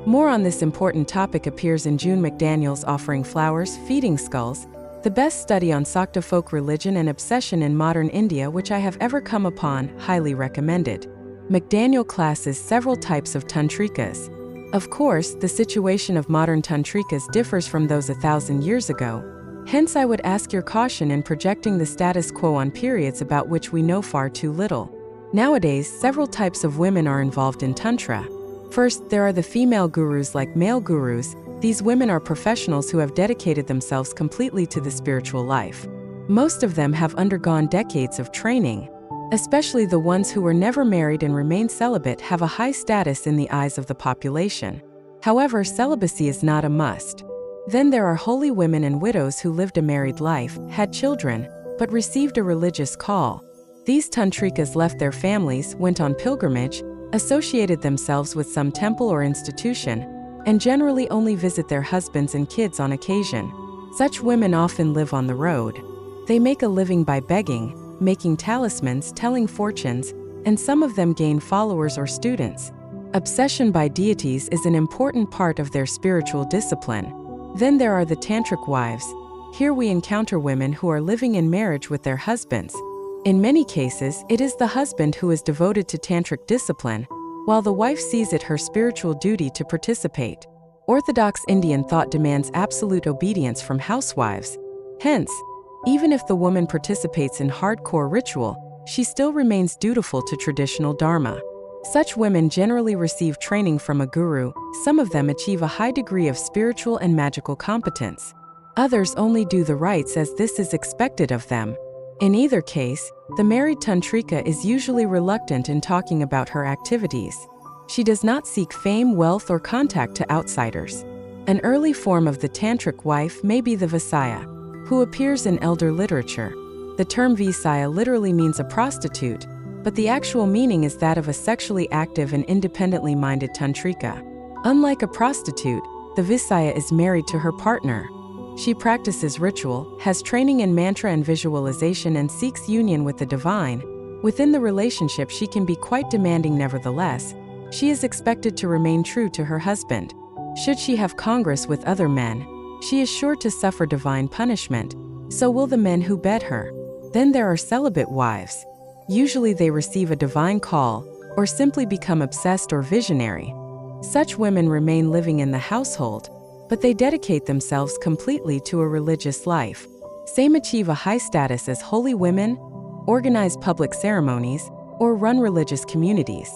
More on this important topic appears in June McDaniel's Offering Flowers, Feeding Skulls, the best study on Sakta folk religion and obsession in modern India which I have ever come upon, highly recommended. McDaniel classes several types of Tantrikas. Of course, the situation of modern Tantrikas differs from those 1,000 years ago. Hence I would ask your caution in projecting the status quo on periods about which we know far too little. Nowadays, several types of women are involved in Tantra. First, there are the female gurus like male gurus. These women are professionals who have dedicated themselves completely to the spiritual life. Most of them have undergone decades of training. Especially the ones who were never married and remain celibate have a high status in the eyes of the population. However, celibacy is not a must. Then there are holy women and widows who lived a married life, had children, but received a religious call. These Tantrikas left their families, went on pilgrimage, associated themselves with some temple or institution, and generally only visit their husbands and kids on occasion. Such women often live on the road. They make a living by begging, making talismans, telling fortunes, and some of them gain followers or students. Obsession by deities is an important part of their spiritual discipline. Then there are the tantric wives. Here we encounter women who are living in marriage with their husbands. In many cases, it is the husband who is devoted to tantric discipline, while the wife sees it her spiritual duty to participate. Orthodox Indian thought demands absolute obedience from housewives. Hence, even if the woman participates in hardcore ritual, she still remains dutiful to traditional dharma. Such women generally receive training from a guru. Some of them achieve a high degree of spiritual and magical competence. Others only do the rites as this is expected of them. In either case, the married Tantrika is usually reluctant in talking about her activities. She does not seek fame, wealth, or contact to outsiders. An early form of the tantric wife may be the Vaisya, who appears in elder literature. The term Vaisya literally means a prostitute, but the actual meaning is that of a sexually active and independently minded Tantrika. Unlike a prostitute, the Vaisya is married to her partner. She practices ritual, has training in mantra and visualization, and seeks union with the divine. Within the relationship, she can be quite demanding. Nevertheless, she is expected to remain true to her husband. Should she have congress with other men, she is sure to suffer divine punishment. So will the men who bed her. Then there are celibate wives. Usually they receive a divine call, or simply become obsessed or visionary. Such women remain living in the household, but they dedicate themselves completely to a religious life. Some achieve a high status as holy women, organize public ceremonies, or run religious communities.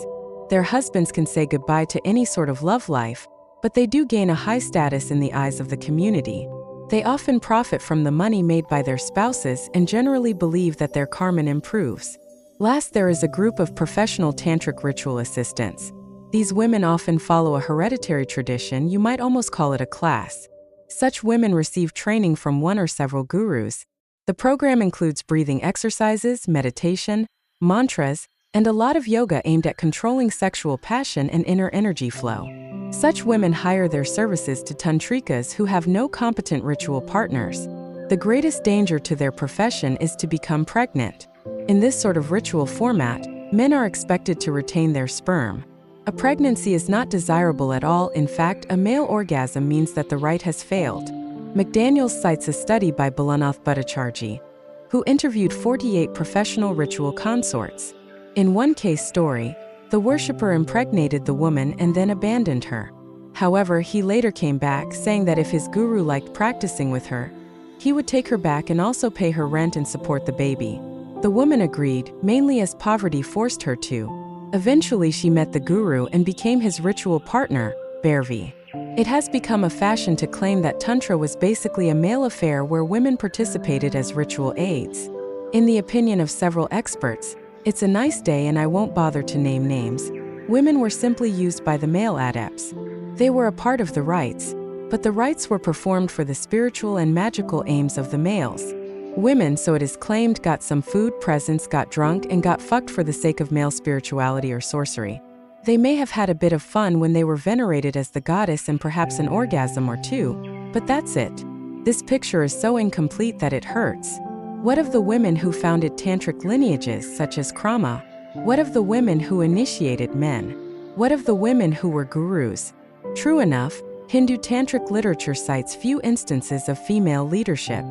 Their husbands can say goodbye to any sort of love life, but they do gain a high status in the eyes of the community. They often profit from the money made by their spouses and generally believe that their karma improves. Last, there is a group of professional tantric ritual assistants. These women often follow a hereditary tradition. You might almost call it a class. Such women receive training from one or several gurus. The program includes breathing exercises, meditation, mantras, and a lot of yoga aimed at controlling sexual passion and inner energy flow. Such women hire their services to Tantrikas who have no competent ritual partners. The greatest danger to their profession is to become pregnant. In this sort of ritual format, men are expected to retain their sperm. A pregnancy is not desirable at all. In fact, a male orgasm means that the rite has failed. McDaniel cites a study by Balanath Bhattacharjee, who interviewed 48 professional ritual consorts. In one case story, the worshipper impregnated the woman and then abandoned her. However, he later came back, saying that if his guru liked practicing with her, he would take her back and also pay her rent and support the baby. The woman agreed, mainly as poverty forced her to. Eventually she met the guru and became his ritual partner, Bhairavi. It has become a fashion to claim that Tantra was basically a male affair where women participated as ritual aids. In the opinion of several experts, it's a nice day and I won't bother to name names. Women were simply used by the male adepts. They were a part of the rites, but the rites were performed for the spiritual and magical aims of the males. Women, so it is claimed, got some food, presents, got drunk, and got fucked for the sake of male spirituality or sorcery. They may have had a bit of fun when they were venerated as the goddess and perhaps an orgasm or two, but that's it. This picture is so incomplete that it hurts. What of the women who founded tantric lineages such as Krama? What of the women who initiated men? What of the women who were gurus? True enough, Hindu tantric literature cites few instances of female leadership.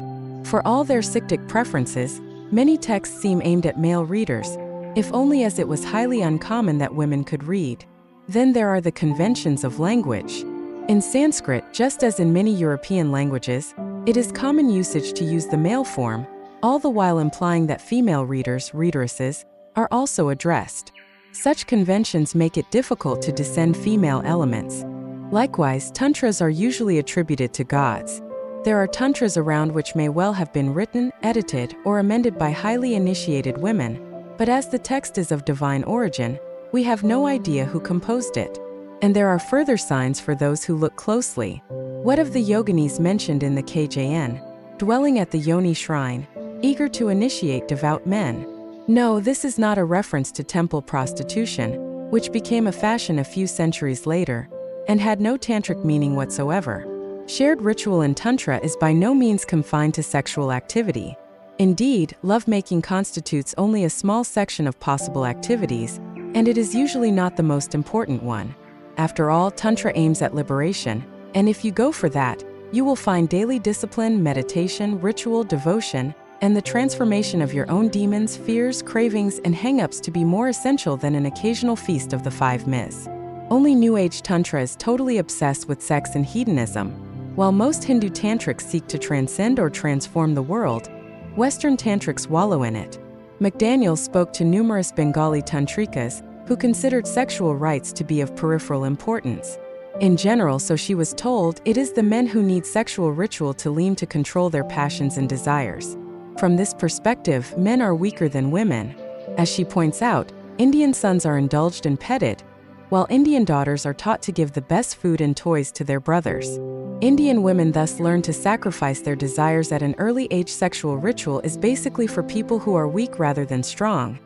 For all their Sikhic preferences, many texts seem aimed at male readers, if only as it was highly uncommon that women could read. Then there are the conventions of language. In Sanskrit, just as in many European languages, it is common usage to use the male form, all the while implying that female readers, readeresses, are also addressed. Such conventions make it difficult to descend female elements. Likewise, tantras are usually attributed to gods. There are tantras around which may well have been written, edited, or amended by highly initiated women, but as the text is of divine origin, we have no idea who composed it. And there are further signs for those who look closely. What of the yoginis mentioned in the KJN, dwelling at the Yoni shrine, eager to initiate devout men? No, this is not a reference to temple prostitution, which became a fashion a few centuries later, and had no tantric meaning whatsoever. Shared ritual in Tantra is by no means confined to sexual activity. Indeed, lovemaking constitutes only a small section of possible activities, and it is usually not the most important one. After all, Tantra aims at liberation, and if you go for that, you will find daily discipline, meditation, ritual, devotion, and the transformation of your own demons, fears, cravings, and hang-ups to be more essential than an occasional feast of the 5 Ms. Only New Age Tantra is totally obsessed with sex and hedonism. While most Hindu tantrics seek to transcend or transform the world, Western tantrics wallow in it. McDaniel spoke to numerous Bengali Tantrikas who considered sexual rights to be of peripheral importance. In general, so she was told, it is the men who need sexual ritual to lean to control their passions and desires. From this perspective, men are weaker than women. As she points out, Indian sons are indulged and petted, while Indian daughters are taught to give the best food and toys to their brothers. Indian women thus learn to sacrifice their desires at an early age. Sexual ritual is basically for people who are weak rather than strong.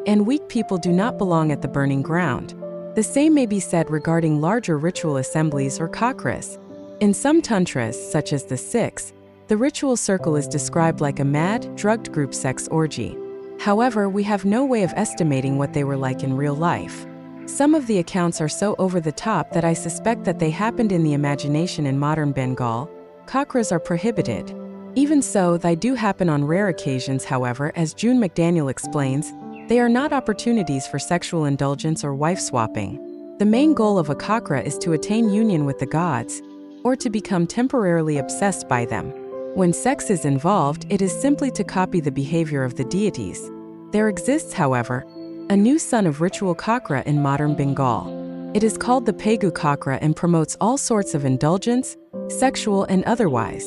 And weak people do not belong at the burning ground. The same may be said regarding larger ritual assemblies or kakras. In some tantras, such as the Sikhs, the ritual circle is described like a mad, drugged group sex orgy. However, we have no way of estimating what they were like in real life. Some of the accounts are so over the top that I suspect that they happened in the imagination. In modern Bengal, kakras are prohibited. Even so, they do happen on rare occasions. However, as June McDaniel explains, they are not opportunities for sexual indulgence or wife swapping. The main goal of a kakra is to attain union with the gods, or to become temporarily obsessed by them. When sex is involved, it is simply to copy the behavior of the deities. There exists, however, a new son of ritual kakra in modern Bengal. It is called the Pegu kakra and promotes all sorts of indulgence, sexual and otherwise.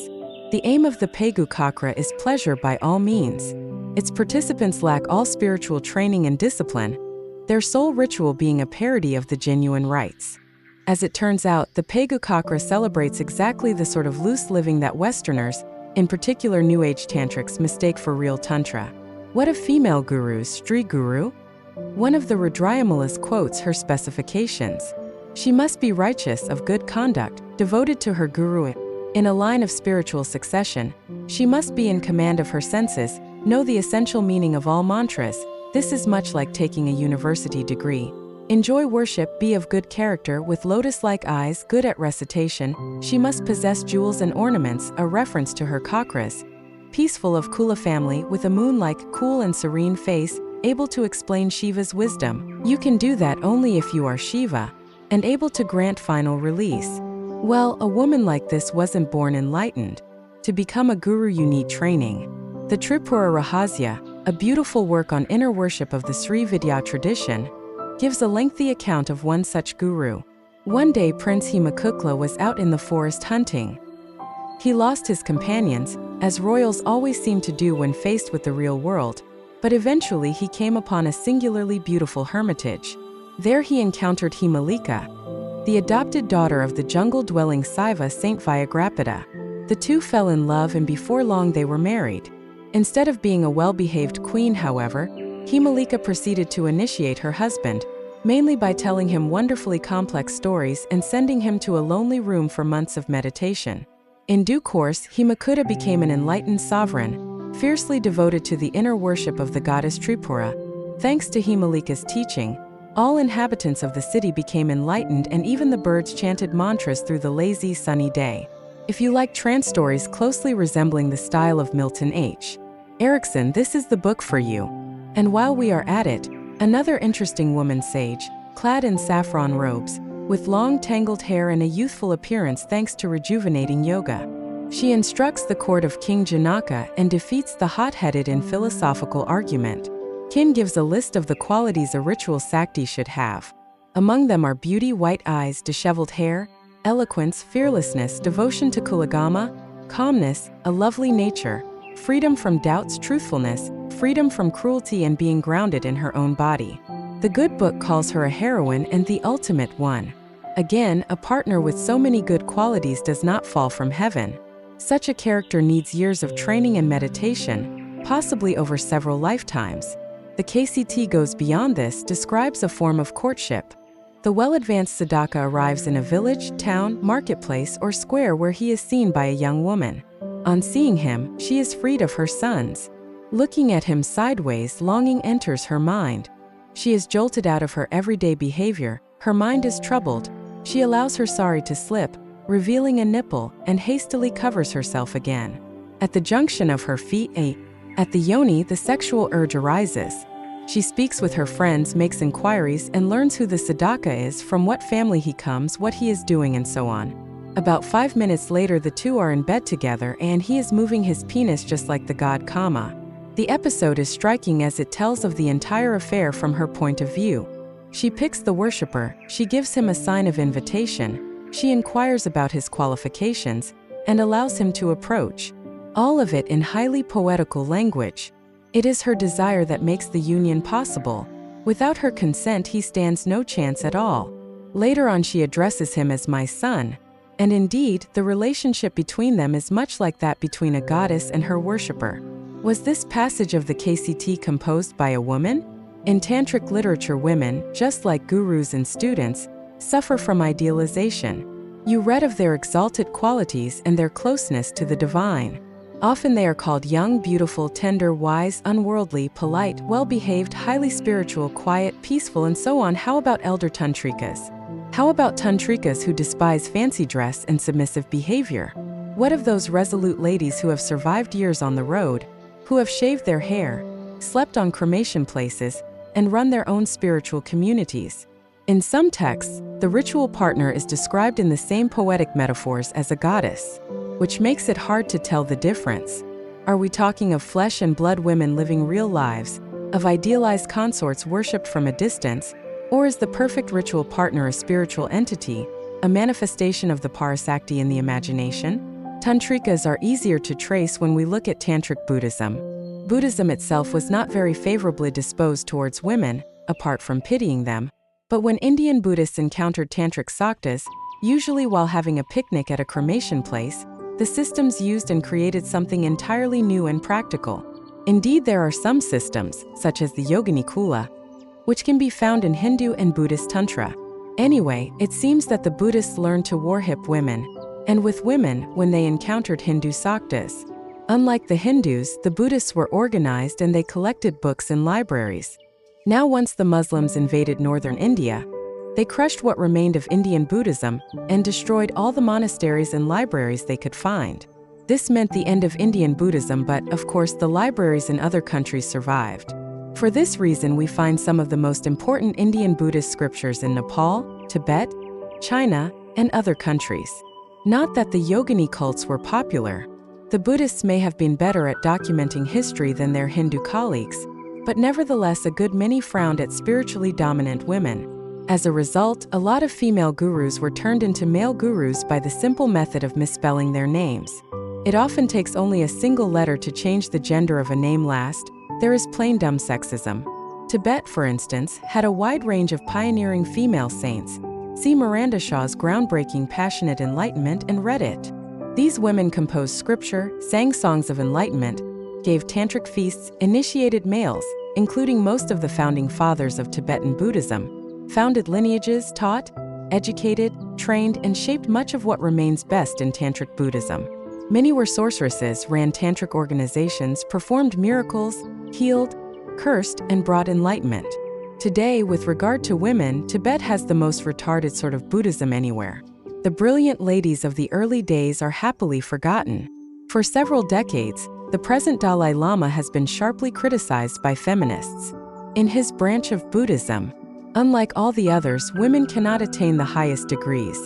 The aim of the Pegu kakra is pleasure by all means. Its participants lack all spiritual training and discipline, their sole ritual being a parody of the genuine rites. As it turns out, the Pegu kakra celebrates exactly the sort of loose living that Westerners, in particular New Age tantrics, mistake for real tantra. What of female gurus, Sri Guru? One of the Rudrayamalas quotes her specifications. She must be righteous, of good conduct, devoted to her guru. In a line of spiritual succession, she must be in command of her senses, know the essential meaning of all mantras. This is much like taking a university degree. Enjoy worship, be of good character, with lotus-like eyes, good at recitation. She must possess jewels and ornaments, a reference to her kakras. Peaceful, of Kula family, with a moon-like, cool and serene face, able to explain Shiva's wisdom. You can do that only if you are Shiva, and able to grant final release. Well, a woman like this wasn't born enlightened. To become a guru you need training. The Tripura Rahasya, a beautiful work on inner worship of the Sri Vidya tradition, gives a lengthy account of one such guru. One day Prince Hemakukla was out in the forest hunting. He lost his companions, as royals always seem to do when faced with the real world, but eventually he came upon a singularly beautiful hermitage. There he encountered Himalika, the adopted daughter of the jungle-dwelling Saiva Saint Vyagrapada. The two fell in love and before long they were married. Instead of being a well-behaved queen, however, Himalika proceeded to initiate her husband, mainly by telling him wonderfully complex stories and sending him to a lonely room for months of meditation. In due course, Himakuta became an enlightened sovereign, fiercely devoted to the inner worship of the goddess Tripura. Thanks to Himalika's teaching, All inhabitants of the city became enlightened, and even the birds chanted mantras through the lazy, sunny day. If you like trance stories closely resembling the style of Milton H. Erickson, this is the book for you. And while we are at it, another interesting woman sage, clad in saffron robes, with long tangled hair and a youthful appearance thanks to rejuvenating yoga. She instructs the court of King Janaka and defeats the hot-headed in philosophical argument. Kin gives a list of the qualities a ritual Sakti should have. Among them are beauty, white eyes, disheveled hair, eloquence, fearlessness, devotion to Kulagama, calmness, a lovely nature, freedom from doubts, truthfulness, freedom from cruelty, and being grounded in her own body. The good book calls her a heroine and the ultimate one. Again, a partner with so many good qualities does not fall from heaven. Such a character needs years of training and meditation, possibly over several lifetimes. The KCT goes beyond this, describes a form of courtship. The well-advanced Sadaka arrives in a village, town, marketplace, or square where he is seen by a young woman. On seeing him, she is freed of her sons. Looking at him sideways, longing enters her mind. She is jolted out of her everyday behavior, her mind is troubled. She allows her sari to slip, revealing a nipple, and hastily covers herself again. At the junction of her feet, at the yoni, the sexual urge arises. She speaks with her friends, makes inquiries, and learns who the Sadaka is, from what family he comes, what he is doing, and so on. About 5 minutes later, the two are in bed together, and he is moving his penis just like the god Kama. The episode is striking as it tells of the entire affair from her point of view. She picks the worshipper, she gives him a sign of invitation, she inquires about his qualifications, and allows him to approach. All of it in highly poetical language. It is her desire that makes the union possible. Without her consent, he stands no chance at all. Later on, she addresses him as my son. And indeed, the relationship between them is much like that between a goddess and her worshipper. Was this passage of the KCT composed by a woman? In tantric literature, women, just like gurus and students, suffer from idealization. You read of their exalted qualities and their closeness to the divine. Often they are called young, beautiful, tender, wise, unworldly, polite, well-behaved, highly spiritual, quiet, peaceful, and so on. How about elder Tantrikas? How about Tantrikas who despise fancy dress and submissive behavior? What of those resolute ladies who have survived years on the road, who have shaved their hair, slept on cremation places, and run their own spiritual communities? In some texts, the ritual partner is described in the same poetic metaphors as a goddess, which makes it hard to tell the difference. Are we talking of flesh and blood women living real lives, of idealized consorts worshipped from a distance, or is the perfect ritual partner a spiritual entity, a manifestation of the Parasakti in the imagination? Tantrikas are easier to trace when we look at Tantric Buddhism. Buddhism itself was not very favorably disposed towards women, apart from pitying them. But when Indian Buddhists encountered Tantric Saktas, usually while having a picnic at a cremation place, the systems used and created something entirely new and practical. Indeed, there are some systems, such as the Yogini Kula, which can be found in Hindu and Buddhist Tantra. Anyway, it seems that the Buddhists learned to worship women, and with women when they encountered Hindu Saktas. Unlike the Hindus, the Buddhists were organized and they collected books in libraries. Now, once the Muslims invaded northern India, they crushed what remained of Indian Buddhism and destroyed all the monasteries and libraries they could find. This meant the end of Indian Buddhism, but of course the libraries in other countries survived. For this reason, we find some of the most important Indian Buddhist scriptures in Nepal, Tibet, China, and other countries. Not that the Yogini cults were popular. The Buddhists may have been better at documenting history than their Hindu colleagues, but nevertheless a good many frowned at spiritually dominant women. As a result, a lot of female gurus were turned into male gurus by the simple method of misspelling their names. It often takes only a single letter to change the gender of a name. Last, there is plain dumb sexism. Tibet, for instance, had a wide range of pioneering female saints. See Miranda Shaw's groundbreaking Passionate Enlightenment and read it. These women composed scripture, sang songs of enlightenment, gave tantric feasts, initiated males, including most of the founding fathers of Tibetan Buddhism, founded lineages, taught, educated, trained, and shaped much of what remains best in Tantric Buddhism. Many were sorceresses, ran tantric organizations, performed miracles, healed, cursed, and brought enlightenment. Today, with regard to women, Tibet has the most retarded sort of Buddhism anywhere. The brilliant ladies of the early days are happily forgotten. For several decades, the present Dalai Lama has been sharply criticized by feminists. In his branch of Buddhism, unlike all the others, women cannot attain the highest degrees.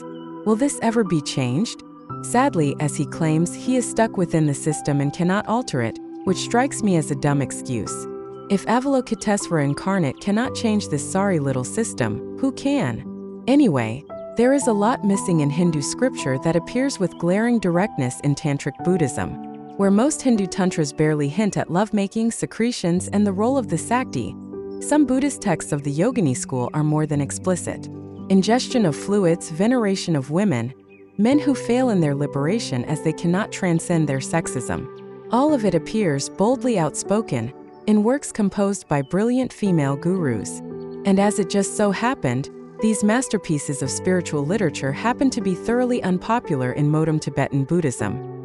Will this ever be changed? Sadly, as he claims, he is stuck within the system and cannot alter it, which strikes me as a dumb excuse. If Avalokitesvara incarnate cannot change this sorry little system, who can? Anyway, there is a lot missing in Hindu scripture that appears with glaring directness in Tantric Buddhism, where most Hindu tantras barely hint at lovemaking, secretions, and the role of the Sakti. Some Buddhist texts of the Yogini school are more than explicit. Ingestion of fluids, veneration of women, men who fail in their liberation as they cannot transcend their sexism. All of it appears boldly outspoken in works composed by brilliant female gurus. And as it just so happened, these masterpieces of spiritual literature happen to be thoroughly unpopular in modern Tibetan Buddhism.